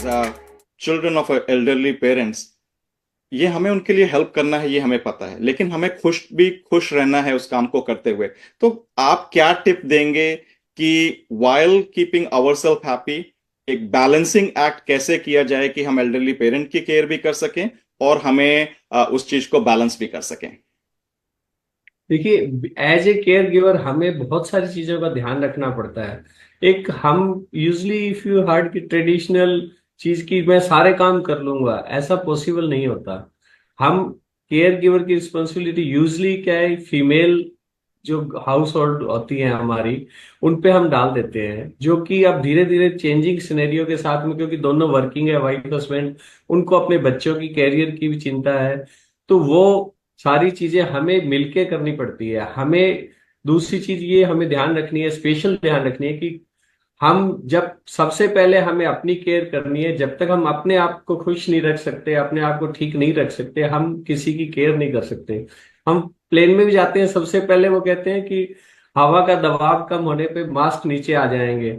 As a children of elderly parents, ये हमें उनके लिए हेल्प करना है, ये हमें पता है, लेकिन हमें खुश रहना है उस काम को करते हुए। तो आप क्या टिप देंगे कि वाइल कीपिंग आवरसेल्फ हैप्पी, एक बैलेंसिंग एक्ट कैसे किया जाए कि हम एल्डरली पेरेंट की केयर भी कर सकें और हमें उस चीज को बैलेंस भी कर सकें। देखिए, एज ए केयर गिवर हमें बहुत सारी चीजों का ध्यान रखना पड़ता है। एक हम यूजली इफ यू हर्ड की ट्रेडिशनल चीज की मैं सारे काम कर लूंगा, ऐसा पॉसिबल नहीं होता। हम केयर गिवर की रिस्पॉन्सिबिलिटी यूजली क्या है, फीमेल जो हाउस होल्ड होती है हमारी, उन पे हम डाल देते हैं, जो कि अब धीरे धीरे चेंजिंग सिनेरियो के साथ में, क्योंकि दोनों वर्किंग है, वाइफ हस्बैंड, उनको अपने बच्चों की कैरियर की भी चिंता है। तो वो सारी चीजें हमें मिलके करनी पड़ती है। हमें दूसरी चीज ये हमें ध्यान रखनी है, स्पेशल ध्यान रखनी है कि हम जब सबसे पहले हमें अपनी केयर करनी है। जब तक हम अपने आप को खुश नहीं रख सकते, अपने आप को ठीक नहीं रख सकते, हम किसी की केयर नहीं कर सकते। हम प्लेन में भी जाते हैं, सबसे पहले वो कहते हैं कि हवा का दबाव कम होने पे मास्क नीचे आ जाएंगे।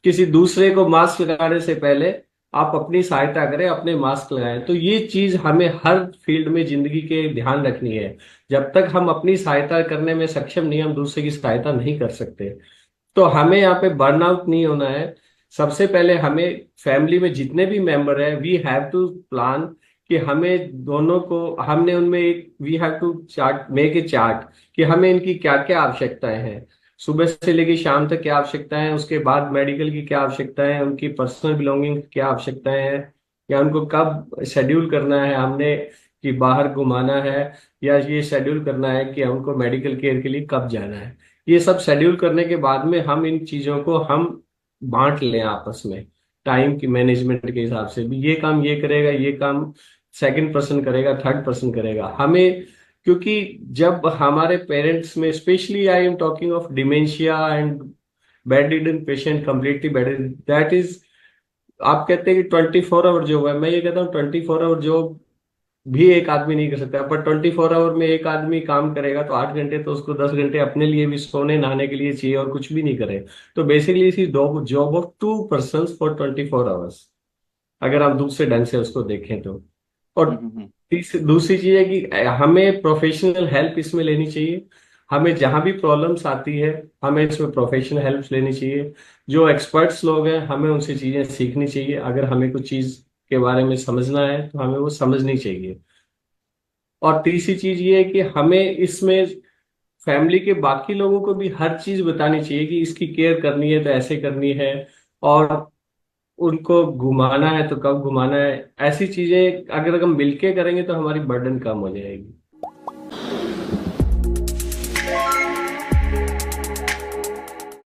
किसी दूसरे को मास्क लगाने से पहले आप अपनी सहायता करें, अपने मास्क लगाएं। तो ये चीज हमें हर फील्ड में जिंदगी के ध्यान रखनी है। जब तक हम अपनी सहायता करने में सक्षम नहीं, हम दूसरे की सहायता नहीं कर सकते। तो हमें यहाँ पे बर्नआउट नहीं होना है। सबसे पहले हमें फैमिली में जितने भी मेंबर हैं, वी हैव टू प्लान कि हमें दोनों को, हमने उनमें एक we have to chart, make a chart कि हमें इनकी क्या क्या आवश्यकताएं हैं, सुबह से लेकर शाम तक क्या आवश्यकताएं हैं, उसके बाद मेडिकल की क्या आवश्यकताएं हैं, उनकी पर्सनल बिलोंगिंग की क्या आवश्यकताएं हैं, या उनको कब शेड्यूल करना है हमने कि बाहर घुमाना है, या ये शेड्यूल करना है कि हमको मेडिकल केयर के लिए कब जाना है। ये सब शेड्यूल करने के बाद में हम इन चीजों को हम बांट लें आपस में, टाइम की मैनेजमेंट के हिसाब से भी, ये काम ये करेगा, ये काम सेकंड पर्सन करेगा, थर्ड पर्सन करेगा। हमें, क्योंकि जब हमारे पेरेंट्स में, specially I am talking of dementia and bed ridden patient, completely bed, that is, आप कहते हैं कि 24 आवर जॉब है, मैं ये कहता हूँ 24 आवर जॉब भी एक आदमी नहीं कर सकता। पर 24 आवर में एक आदमी काम करेगा तो 8 घंटे तो उसको 10 घंटे अपने लिए भी, सोने नहाने के लिए चाहिए, और कुछ भी नहीं करे। तो बेसिकली इसी job of to person for 24 hours, अगर हम दूसरे ढंग से उसको देखें तो। और हम्म। दूसरी चीज है कि हमें प्रोफेशनल हेल्प इसमें लेनी चाहिए। हमें जहां भी प्रॉब्लम्स आती है, हमें इसमें प्रोफेशनल हेल्प लेनी चाहिए। जो एक्सपर्ट्स लोग हैं, हमें उनसे चीजें सीखनी चाहिए। अगर हमें कुछ चीज के बारे में समझना है तो हमें वो समझनी चाहिए। और तीसरी चीज ये है कि हमें इसमें फैमिली के बाकी लोगों को भी हर चीज बतानी चाहिए कि इसकी केयर करनी है तो ऐसे करनी है, और उनको घुमाना है तो कब घुमाना है। ऐसी चीजें अगर हम मिलके करेंगे तो हमारी बर्डन कम हो जाएगी।